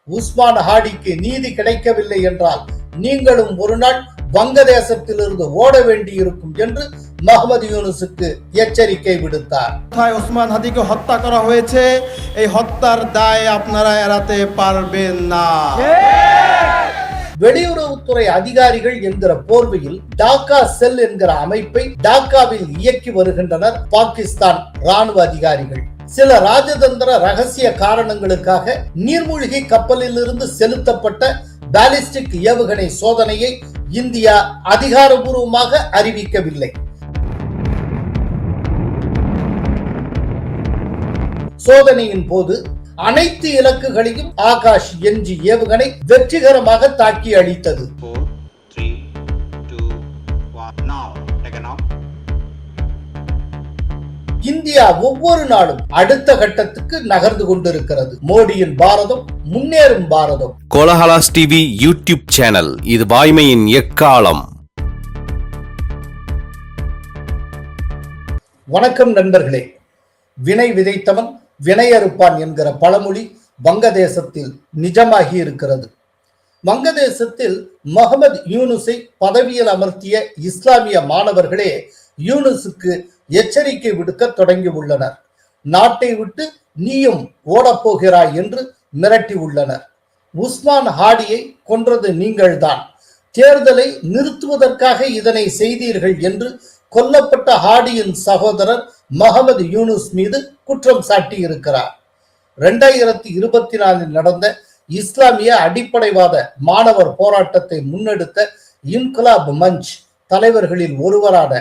உஸ்மான் ஹாடிக்கு நீதி கிடைக்கவில்லை என்றால் நீங்களும் ஒரு நாள் வங்கதேசத்திலிருந்து ஓட வேண்டியிருக்கும் என்று মোহাম্মদ ইউনূসকে এச்சரிக்கை விடுத்தார்। উসমান হাদিকে হত্যা করা হয়েছে, এই হত্যার দায় আপনারা এড়াতে পারবেন না। வெளியுறவுத்துறை அதிகாரிகள் என்கிற போர்வையில் டாக்கா செல் என்கிற அமைப்பை டாக்காவில் இயக்கி வருகின்றனர் பாகிஸ்தான் ராணுவ அதிகாரிகள்। சில ராஜதந்திர ரகசிய காரணங்களுக்காக நீர்மூழ்கி கப்பலில் இருந்து செலுத்தப்பட்ட பாலிஸ்டிக் ஏவுகணை சோதனையை இந்தியா அதிகாரப்பூர்வமாக அறிவிக்கவில்லை। சோதனையின் போது அனைத்து இலக்குகளையும் ஆகாஷ் என்ஜி ஏவுகணை வெற்றிகரமாக தாக்கி அழித்தது। இந்தியா ஒவ்வொரு நாளும் அடுத்த கட்டத்துக்கு நகர்ந்து கொண்டிருக்கிறது। மோடியின் பாரதம் முன்னேறும் பாரதம்। கோலஹலாஸ் டிவி யூடியூப் சேனல், இது வாய்மையின் எக்காலம்। வணக்கம் நண்பர்களே। வினை விதைத்தவன் வினை அறுப்பான் என்கிற பழமொழி வங்கதேசத்தில் நிஜமாகி இருக்கிறது। வங்கதேசத்தில் முகமது யூனுஸை பதவியில் அமர்த்திய இஸ்லாமிய மாணவர்களே யூனுஸுக்கு எச்சரிக்கை விடுக்க தொடங்கி உள்ளனர்। நாட்டை விட்டு நீயும் ஓடப்போகிறாய் என்று மிரட்டி உள்ளனர்। உஸ்மான் ஹாடியை கொன்றது நீங்கள்தான், தேர்தலை நிறுத்துவதற்காக இதனை செய்தீர்கள் என்று கொல்லப்பட்ட ஹாடியின் சகோதரர் முகமது யூனுஸ் மீது குற்றம் சாட்டி இருக்கிறார்। 2024 நடந்த இஸ்லாமிய அடிப்படைவாத மாணவர் போராட்டத்தை முன்னெடுத்த இன்குலாப் மஞ்ச் தலைவர்களில் ஒருவரான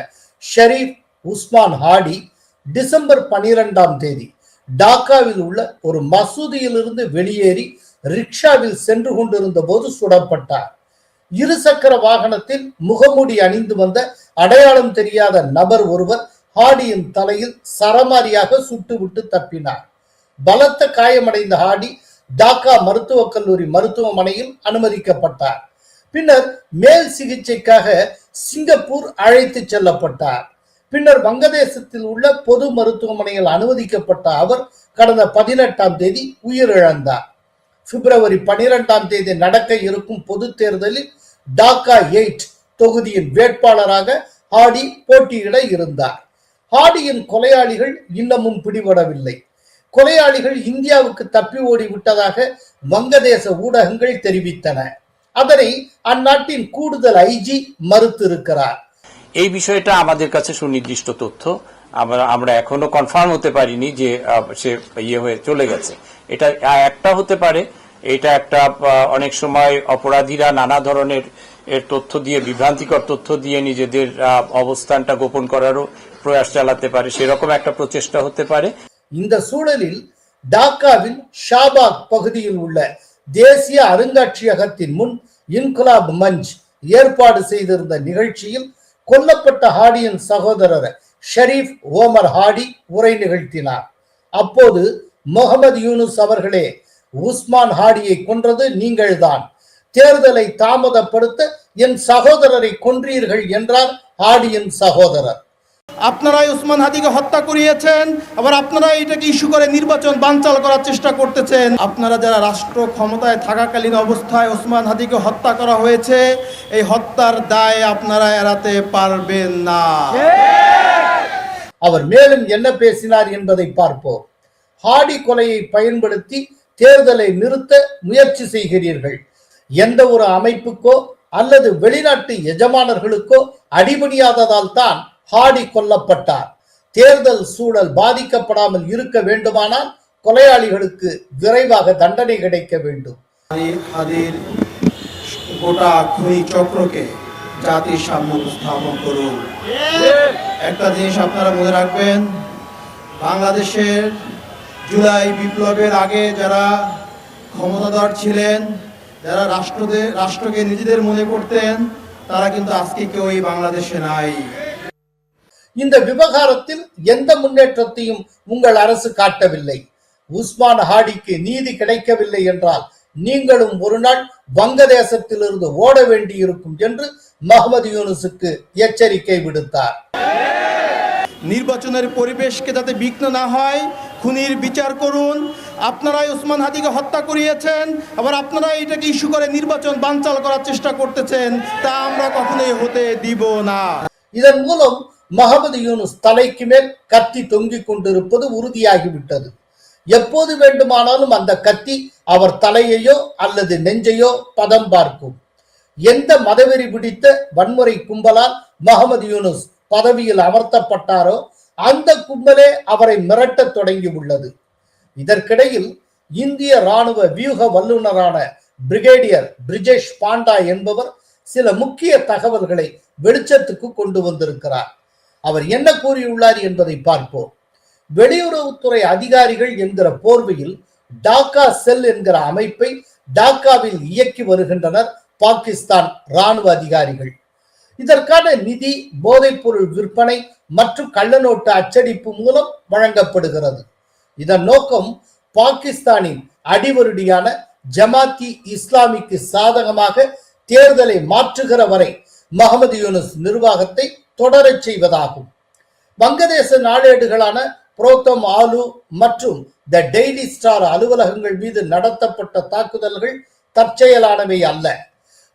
ஷரீப் உஸ்மான் ஹாடி டிசம்பர் 12 டாக்காவில் உள்ள ஒரு மசூதியிலிருந்து வெளியேறி ரிக்ஷாவில் சென்று கொண்டிருந்த போது சுடப்பட்டார்। இருசக்கர வாகனத்தில் முகமூடி அணிந்து வந்த அடையாளம் தெரியாத நபர் ஒருவர் ஹாடியின் தலையில் சரமாரியாக சுட்டுவிட்டு தப்பினார்। பலத்த காயமடைந்த ஹாடி டாக்கா மருத்துவக் கல்லூரி மருத்துவமனையில் அனுமதிக்கப்பட்டார்। பின்னர் மேல் சிகிச்சைக்காக சிங்கப்பூர் அழைத்து செல்லப்பட்டார்। பின்னர் வங்கதேசத்தில் உள்ள பொது மருத்துவமனையில் அனுமதிக்கப்பட்ட அவர் கடந்த 18 உயிரிழந்தார்। பிப்ரவரி 12 நடக்க இருக்கும் பொது தேர்தலில் டாக்கா 8 தொகுதியின் வேட்பாளராக ஹாடி போட்டியிட இருந்தார்। ஹாடியின் கொலையாளிகள் இன்னமும் பிடிபடவில்லை। கொலையாளிகள் இந்தியாவுக்கு தப்பி ஓடி விட்டதாக வங்கதேச ஊடகங்கள் தெரிவித்தன। அதனை அந்நாட்டின் கூடுதல் ஐஜி மறுத்திருக்கிறார்। এই বিষয়টা আমাদের কাছে সুনির্দিষ্ট তথ্য, আমরা এখনো কনফার্ম হতে পারিনি যে সে হয়ে চলে গেছে। এটা একটা হতে পারে, এটা একটা অনেক সময় অপরাধীরা নানা ধরনের তথ্য দিয়ে, বিভ্রান্তিকর তথ্য দিয়ে নিজেদের অবস্থানটা গোপন করারও প্রয়াস চালাতে পারে, সেরকম একটা প্রচেষ্টা হতে পারে। இந்த சூழலில் டாக்காவின் ஷாபாக் பகுதியில் உள்ள தேசிய அருங்காட்சியகத்தின் முன் இன்குலாப் மஞ்ச் ஏற்பாடு செய்திருந்த நிகழ்ச்சியில் கொல்லப்பட்ட ஹாடியின் சகோதரர் ஷரீப் ஓமர் ஹாடி உரை நிகழ்த்தினார்। அப்போது முகமது யூனுஸ் அவர்களே, உஸ்மான் ஹாடியை கொன்றது நீங்கள்தான், தேர்தலை தாமதப்படுத்த என் சகோதரரை கொன்றீர்கள் என்றார் ஹாடியின் சகோதரர்। আপনারাই উসমান হাদিকে হত্যা করিয়েছেন, আবার আপনারাই এটাকে ইস্যু করে নির্বাচন বানচাল করার চেষ্টা করতেছেন। আপনারা যারা রাষ্ট্র ক্ষমতায় থাকাকালীন অবস্থায় উসমান হাদিকে হত্যা করা হয়েছে, এই হত্যার দায় আপনারা এড়াতে পারবেন না। அவர் மேலும் என்ன பேசினார் என்பதை பார்ப்போம்। ஹாடி கொலையை பயன்படுத்தி தேர்தலை நிறுத்த முயற்சி செய்கிறீர்கள்। எந்த ஒரு அமைப்புக்கோ அல்லது வெளிநாட்டு எஜமானர்களுக்கோ அடிபணியாததால் தான் ஹாடி கொல்லப்பட்டார்। தேர்தல் சூழல் பாதிக்கப்படாமல் இருக்க வேண்டுமானால் கொலையாளிகளுக்கு விரைவாக தண்டனை கிடைக்க வேண்டும்। গোটা খুনি চক্রকে জাতির সামনে উপস্থাপন করুন। একটা জিনিস আপনারা মনে রাখবেন, বাংলাদেশের জুলাই বিপ্লবের আগে যারা ক্ষমতাধর ছিলেন, যারা রাষ্ট্রকে নিজেদের মনে করতেন, তারা কিন্তু আজকে কেউই বাংলাদেশে নাই। இந்த விவகாரத்தில் எந்த முன்னேற்றத்தையும் உங்கள் அரசு காட்டவில்லை। உஸ்மான் ஹாடிக்கு நீதி கிடைக்கவில்லை என்றால் நீங்களும் ஒரு நாள் வங்கதேசத்திலிருந்து ஓட வேண்டியிருக்கும் என்று முகமது யூனுஸுக்கு எச்சரிக்கை விடுத்தார்। নির্বাচনের পরিবেশকে যাতে বিঘ্ন না হয়, খুনির বিচার করুন, আপনারাই ওসমান হাদিকে হত্যা করিয়েছেন, আবার আপনারাই এটাকে ইস্যু করে নির্বাচন বানচাল করার চেষ্টা করতেছেন। তা আমরা কখনোই হতে দিব না। இதன் மூலம் முகமது யூனுஸ் தலைக்கு மேல் கத்தி தொங்கிக் கொண்டிருப்பது உறுதியாகிவிட்டது. எப்போது வேண்டுமானாலும் அந்த கத்தி அவர் தலையையோ அல்லது நெஞ்சையோ பதம் பார்க்கும். எந்த மதவெறி பிடித்த வன்முறை கும்பலால் முகமது யூனுஸ் பதவியில் அமர்த்தப்பட்டாரோ அந்த கும்பலே அவரை மிரட்டத் தொடங்கி உள்ளது. இதற்கிடையில் இந்திய ராணுவ வியூக வல்லுநரான பிரிகேடியர் பிரிஜேஷ் பாண்டா என்பவர் சில முக்கிய தகவல்களை வெளிச்சத்துக்கு கொண்டு வந்திருக்கிறார். அவர் என்ன கூறியுள்ளார் என்பதை பார்ப்போம். வெளியுறவுத்துறை அதிகாரிகள் என்கிற போர்வையில் டாக்கா செல் என்கிற அமைப்பை டாக்காவில் இயக்கி வருகின்றனர் பாகிஸ்தான் ராணுவ அதிகாரிகள். இதற்கான நிதி போதைப்பொருள் விற்பனை மற்றும் கள்ளநோட்டு அச்சடிப்பு மூலம் வழங்கப்படுகிறது. இதன் நோக்கம் பாகிஸ்தானின் அடிவருடியான ஜமாத்தி இஸ்லாமிக்கு சாதகமாக தேர்தலை மாற்றுகிற வரை முகமது யூனுஸ் நிர்வாகத்தை தொடரச் செய்வதாகும். வங்கதேச நாளேடுகளான புரோத்தம் ஆலு மற்றும் த டெய்லி ஸ்டார் அலுவலகங்கள் மீது நடத்தப்பட்ட தாக்குதல்கள் தற்செயலானவை அல்ல.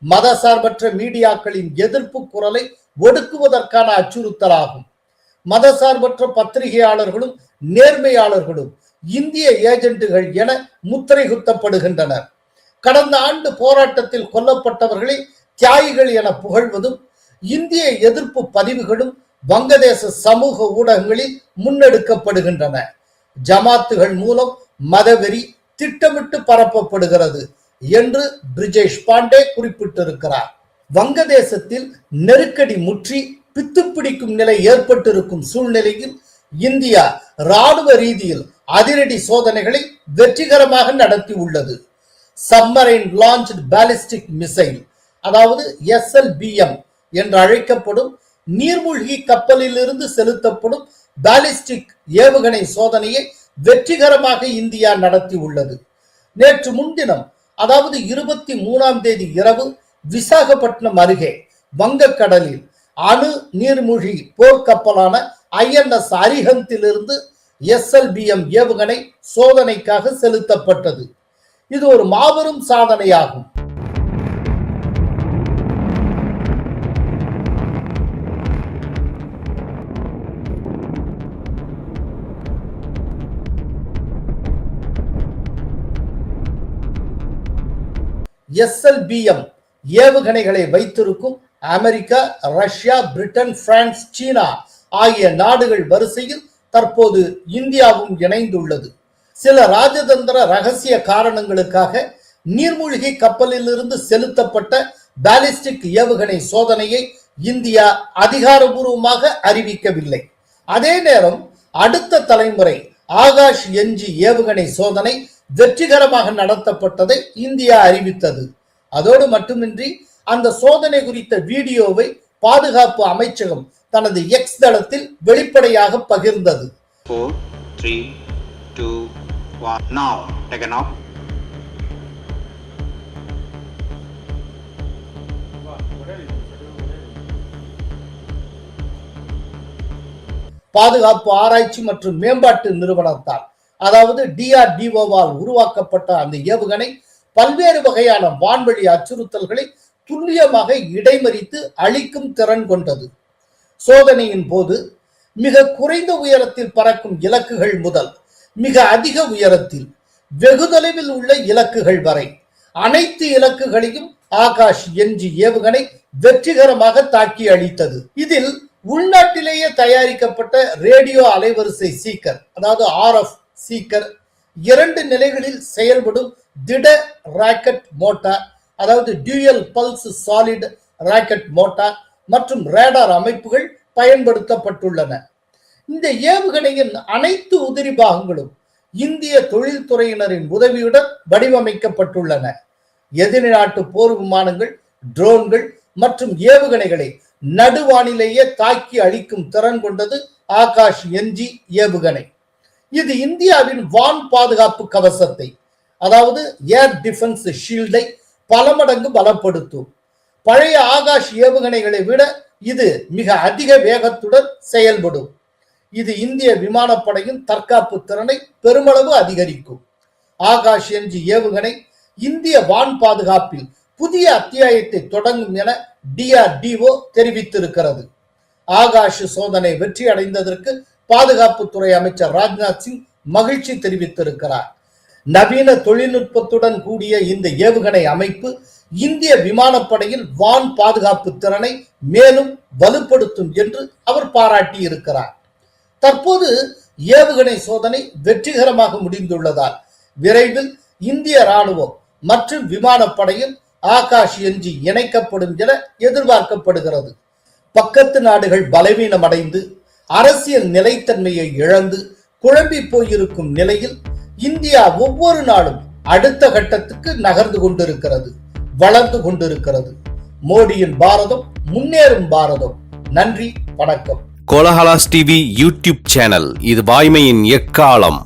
மதசார்பற்ற மீடியாக்களின் எதிர்ப்பு குரலை ஒடுக்குவதற்கான அச்சுறுத்தலாகும். மதசார்பற்ற பத்திரிகையாளர்களும் நேர்மையாளர்களும் இந்திய ஏஜென்ட்டுகள் என முத்திரை குத்தப்படுகின்றனர். கடந்த ஆண்டு போராட்டத்தில் கொல்லப்பட்டவர்களை தியாகிகள் என புகழ்வதும் இந்திய எதிர்ப்பு பதிவுகளும் வங்கதேச சமூக ஊடகங்களில் முன்னெடுக்கப்படுகின்றன. ஜமாத்துகள் மூலம் மதவெறி திட்டமிட்டு பரப்பப்படுகிறது என்று பிரிஜேஷ் பாண்டே குறிப்பிட்டிருக்கிறார். வங்கதேசத்தில் நெருக்கடி முற்றி பித்துப்பிடிக்கும் நிலை ஏற்பட்டிருக்கும் சூழ்நிலையில் இந்தியா ராணுவ ரீதியில் அதிரடி சோதனைகளை வெற்றிகரமாக நடத்தி உள்ளது. சப்மரைன் லான்ச்ட் பாலிஸ்டிக் மிசைல், அதாவது SLBM என்று அழைக்கப்படும் நீர்மூழ்கி கப்பலில் இருந்து செலுத்தப்படும் பாலிஸ்டிக் ஏவுகணை சோதனையை வெற்றிகரமாக இந்தியா நடத்தி உள்ளது. நேற்று முன்தினம், அதாவது 23ஆம் தேதி இரவு விசாகப்பட்டினம் அருகே வங்கக்கடலில் அணு நீர்மூழ்கி போர்க்கப்பலான INS அரிஹந்திலிருந்து SLBM ஏவுகணை சோதனைக்காக செலுத்தப்பட்டது. இது ஒரு மாபெரும் சாதனையாகும். SLBM ஏவுகணைகளை வைத்திருக்கும் அமெரிக்கா, ரஷ்யா, பிரிட்டன், பிரான்ஸ், சீனா ஆகிய நாடுகள் வரிசையில் தற்போது இந்தியாவும் இணைந்துள்ளது. சில ராஜதந்திர ரகசிய காரணங்களுக்காக நீர்மூழ்கி கப்பலில் இருந்து செலுத்தப்பட்ட பாலிஸ்டிக் ஏவுகணை சோதனையை இந்தியா அதிகாரபூர்வமாக அறிவிக்கவில்லை. அதே நேரம் அடுத்த தலைமுறை ஆகாஷ் NG ஏவுகணை சோதனை வெற்றிகரமாக நடத்தப்பட்டதை இந்தியா அறிவித்தது. அதோடு மட்டுமின்றி அந்த சோதனை குறித்த வீடியோவை பாதுகாப்பு அமைச்சகம் தனது எக்ஸ் தளத்தில் வெளிப்படையாக பகிர்ந்தது. 4, 3, 2, 1. Now, taken off. பாதுகாப்பு ஆராய்ச்சி மற்றும் மேம்பாட்டு நிறுவனத்தால், அதாவது DRDOவால் உருவாக்கப்பட்ட அந்த ஏவுகணை பல்வேறு வகையான வான்வழி அச்சுறுத்தல்களை துல்லியமாக இடைமறித்து அழிக்கும் திறன் கொண்டது. சோதனையின் போது மிக குறைந்த உயரத்தில் பறக்கும் இலக்குகள் முதல் மிக அதிக உயரத்தில் வெகு தொலைவில் உள்ள இலக்குகள் வரை அனைத்து இலக்குகளையும் ஆகாஷ் NG ஏவுகணை வெற்றிகரமாக தாக்கி அழித்தது. இதில் உள்நாட்டிலேயே தயாரிக்கப்பட்ட ரேடியோ அலைவரிசை சீக்கர், அதாவது RF சீக்கர், 2 நிலைகளில் செயல்படும் திட ராக்கெட் மோட்டார், அதாவது dual pulse solid rocket motor மற்றும் ரேடார் அமைப்புகள் பயன்படுத்தப்பட்டுள்ளன. இந்த ஏவுகணையின் அனைத்து உதிரி பாகங்களும் இந்திய தொழில்துறையினரின் உதவியுடன் வடிவமைக்கப்பட்டுள்ளன. எதிரி நாட்டு போர் விமானங்கள், ட்ரோன்கள் மற்றும் ஏவுகணைகளை நடுவானிலேயே தாக்கி அழிக்கும் திறன் கொண்டது ஆகாஷ் NG ஏவுகணை. இது இந்தியாவின் வான் பாதுகாப்பு கவசத்தை, அதாவது ஏர் டிஃபென்ஸ் ஷீல்டை பல மடங்கு பலப்படுத்தும். பழைய ஆகாஷ் ஏவுகணைகளை விட இது மிக அதிக வேகத்துடன் செயல்படும். இது இந்திய விமானப்படையின் தற்காப்பு திறனை பெருமளவு அதிகரிக்கும். ஆகாஷ் NG ஏவுகணை இந்திய வான் பாதுகாப்பில் புதிய அத்தியாயத்தை தொடங்கும் என DRDO தெரிவித்திருக்கிறது. ஆகாஷ் சோதனை வெற்றி அடைந்ததற்கு பாதுகாப்புத்துறை அமைச்சர் ராஜ்நாத் சிங் மகிழ்ச்சி தெரிவித்திருக்கிறார். நவீன தொழில்நுட்பத்துடன் கூடிய இந்த ஏவுகணை அமைப்பு இந்திய விமானப்படையில் வான் பாதுகாப்பு திறனை மேலும் வலுப்படுத்தும் என்று அவர் பாராட்டியிருக்கிறார். தற்போது ஏவுகணை சோதனை வெற்றிகரமாக முடிந்துள்ளதால் விரைவில் இந்திய ராணுவம் மற்றும் விமானப்படையில் ஆகாஷ் NG இணைக்கப்படும் என எதிர்பார்க்கப்படுகிறது. பக்கத்து நாடுகள் பலவீனமடைந்து அரசியல் நிலைத்தன்மையை இழந்து குழம்பி போயிருக்கும் நிலையில் இந்தியா ஒவ்வொரு நாளும் அடுத்த கட்டத்துக்கு நகர்ந்து கொண்டிருக்கிறது, வளர்ந்து கொண்டிருக்கிறது. மோடியின் பாரதம் முன்னேறும் பாரதம். நன்றி, வணக்கம். கோலஹலாஸ் டிவி யூடியூப் சேனல் இது வாய்மையின் எக்காலம்.